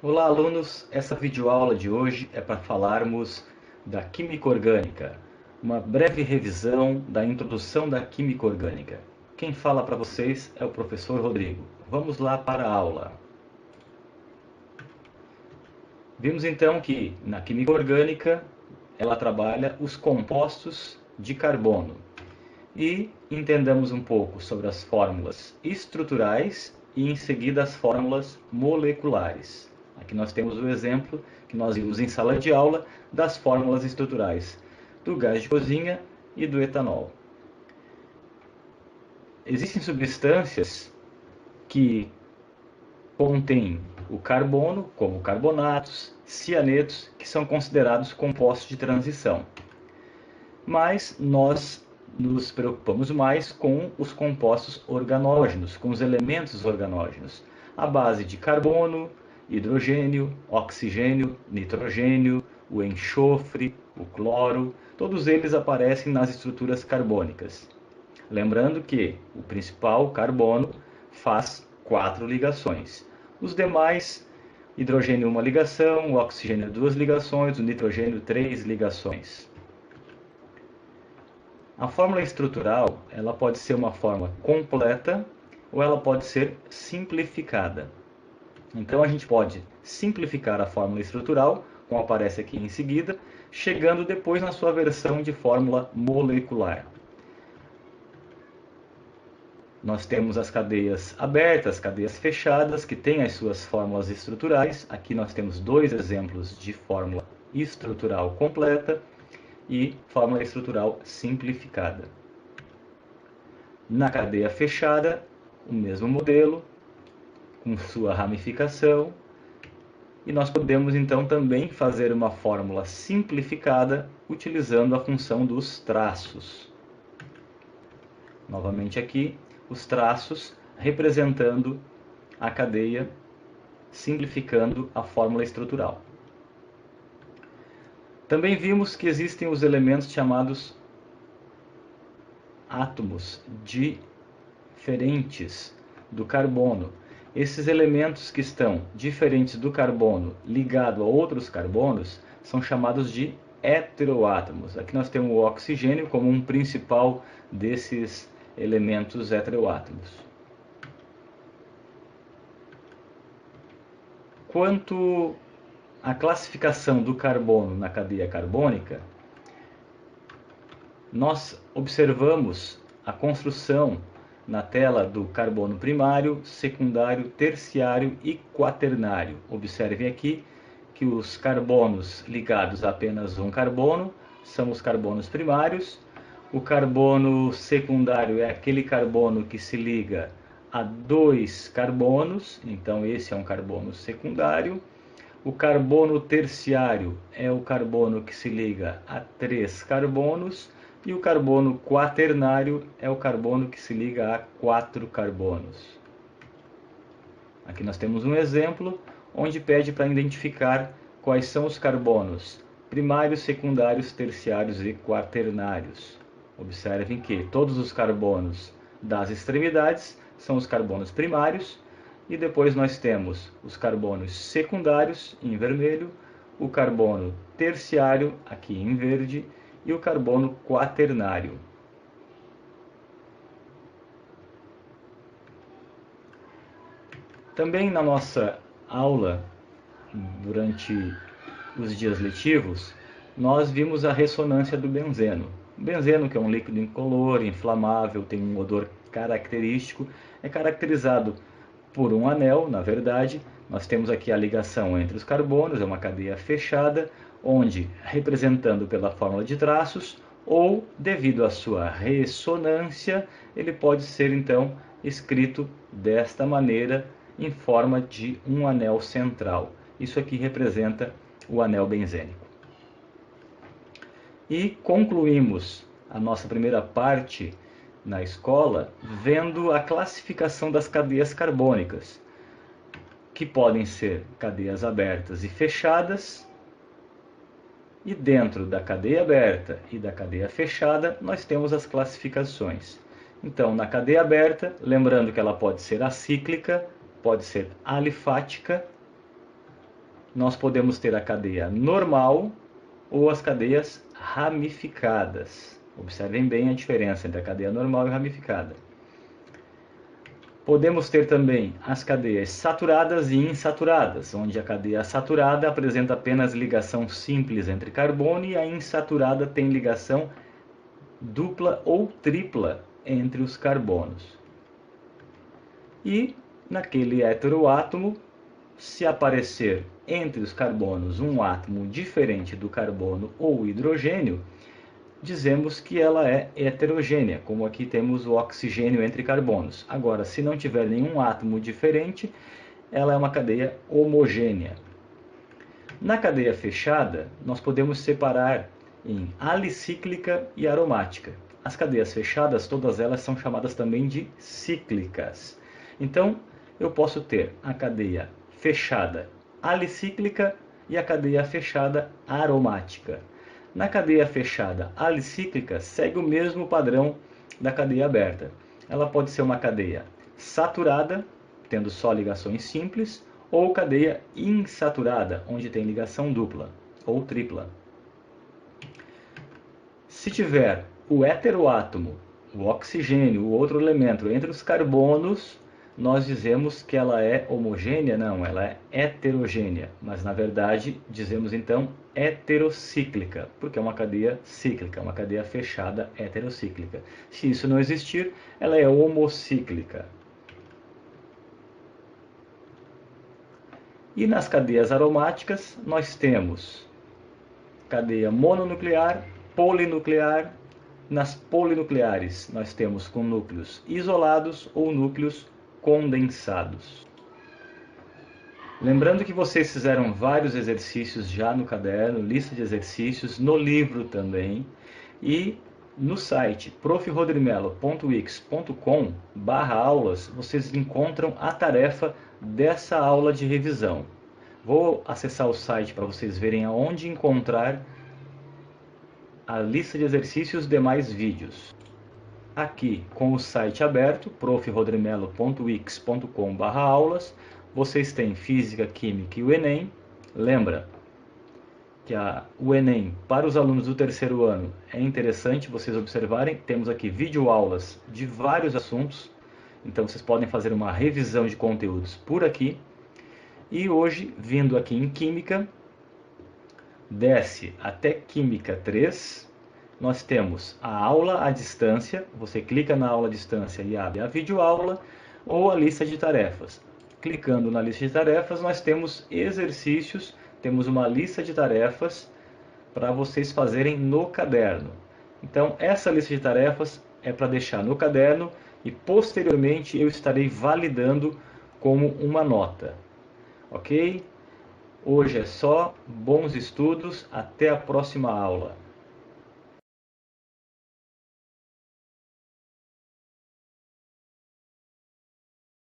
Olá, alunos! Essa videoaula de hoje é para falarmos da química orgânica, uma breve revisão da introdução da química orgânica. Quem fala para vocês é o professor Rodrigo. Vamos lá para a aula. Vimos então que na química orgânica ela trabalha os compostos de carbono e entendamos um pouco sobre as fórmulas estruturais e em seguida as fórmulas moleculares. Aqui nós temos o exemplo que nós vimos em sala de aula das fórmulas estruturais do gás de cozinha e do etanol. Existem substâncias que contêm o carbono, como carbonatos, cianetos, que são considerados compostos de transição. Mas nós nos preocupamos mais com os compostos organógenos, com os elementos organógenos, à base de carbono, hidrogênio, oxigênio, nitrogênio, o enxofre, o cloro, todos eles aparecem nas estruturas carbônicas. Lembrando que o principal, carbono, faz 4 ligações. Os demais, hidrogênio 1 ligação, o oxigênio 2 ligações, o nitrogênio 3 ligações. A fórmula estrutural ela pode ser uma forma completa ou ela pode ser simplificada. Então a gente pode simplificar a fórmula estrutural, como aparece aqui em seguida, chegando depois na sua versão de fórmula molecular. Nós temos as cadeias abertas, cadeias fechadas, que têm as suas fórmulas estruturais. Aqui nós temos 2 exemplos de fórmula estrutural completa e fórmula estrutural simplificada. Na cadeia fechada, o mesmo modelo, com sua ramificação, e nós podemos então também fazer uma fórmula simplificada utilizando a função dos traços. Novamente aqui, os traços representando a cadeia, simplificando a fórmula estrutural. Também vimos que existem os elementos chamados átomos diferentes do carbono. Esses elementos que estão diferentes do carbono ligado a outros carbonos são chamados de heteroátomos. Aqui nós temos o oxigênio como um principal desses elementos heteroátomos. Quanto à classificação do carbono na cadeia carbônica, nós observamos a construção na tela do carbono primário, secundário, terciário e quaternário. Observem aqui que os carbonos ligados a apenas um carbono são os carbonos primários. O carbono secundário é aquele carbono que se liga a 2 carbonos, então esse é um carbono secundário. O carbono terciário é o carbono que se liga a 3 carbonos. E o carbono quaternário é o carbono que se liga a 4 carbonos. Aqui nós temos um exemplo onde pede para identificar quais são os carbonos primários, secundários, terciários e quaternários. Observem que todos os carbonos das extremidades são os carbonos primários e depois nós temos os carbonos secundários em vermelho, o carbono terciário aqui em verde e o carbono quaternário. Também na nossa aula, durante os dias letivos, nós vimos a ressonância do benzeno. O benzeno, que é um líquido incolor, inflamável, tem um odor característico, é caracterizado por um anel, na verdade. Nós temos aqui a ligação entre os carbonos, é uma cadeia fechada, onde, representando pela fórmula de traços, ou devido à sua ressonância, ele pode ser então escrito desta maneira, em forma de um anel central. Isso aqui representa o anel benzênico. E concluímos a nossa primeira parte na escola vendo a classificação das cadeias carbônicas, que podem ser cadeias abertas e fechadas. E dentro da cadeia aberta e da cadeia fechada, nós temos as classificações. Então, na cadeia aberta, lembrando que ela pode ser acíclica, pode ser alifática nós podemos ter a cadeia normal ou as cadeias ramificadas. Observem bem a diferença entre a cadeia normal e ramificada. Podemos ter também as cadeias saturadas e insaturadas, onde a cadeia saturada apresenta apenas ligação simples entre carbono e a insaturada tem ligação dupla ou tripla entre os carbonos. E naquele heteroátomo, se aparecer entre os carbonos um átomo diferente do carbono ou hidrogênio, dizemos que ela é heterogênea, como aqui temos o oxigênio entre carbonos. Agora, se não tiver nenhum átomo diferente, ela é uma cadeia homogênea. Na cadeia fechada, nós podemos separar em alicíclica e aromática. As cadeias fechadas, todas elas são chamadas também de cíclicas. Então, eu posso ter a cadeia fechada alicíclica e a cadeia fechada aromática. Na cadeia fechada alicíclica, segue o mesmo padrão da cadeia aberta. Ela pode ser uma cadeia saturada, tendo só ligações simples, ou cadeia insaturada, onde tem ligação dupla ou tripla. Se tiver o heteroátomo, o oxigênio, o outro elemento, entre os carbonos, nós dizemos que ela é homogênea? Não, ela é heterogênea. Mas, na verdade, dizemos então heterocíclica, porque é uma cadeia cíclica, uma cadeia fechada heterocíclica. Se isso não existir, ela é homocíclica. E nas cadeias aromáticas, nós temos cadeia mononuclear, polinuclear. Nas polinucleares, nós temos com núcleos isolados ou núcleos condensados. Lembrando que vocês fizeram vários exercícios já no caderno, lista de exercícios, no livro também, e no site profrodrimelo.wix.com/aulas vocês encontram a tarefa dessa aula de revisão. Vou acessar o site para vocês verem aonde encontrar a lista de exercícios e os demais vídeos. Aqui, com o site aberto, profrodrimelo.wix.com/aulas, vocês têm Física, Química e o Enem. Lembra que o Enem, para os alunos do terceiro ano, é interessante vocês observarem. Temos aqui videoaulas de vários assuntos, então vocês podem fazer uma revisão de conteúdos por aqui. E hoje, vindo aqui em Química, desce até Química 3, nós temos a aula à distância. Você clica na aula à distância e abre a videoaula ou a lista de tarefas. Clicando na lista de tarefas, nós temos exercícios, temos uma lista de tarefas para vocês fazerem no caderno. Então, essa lista de tarefas é para deixar no caderno e posteriormente eu estarei validando como uma nota. Ok? Hoje é só, bons estudos, até a próxima aula.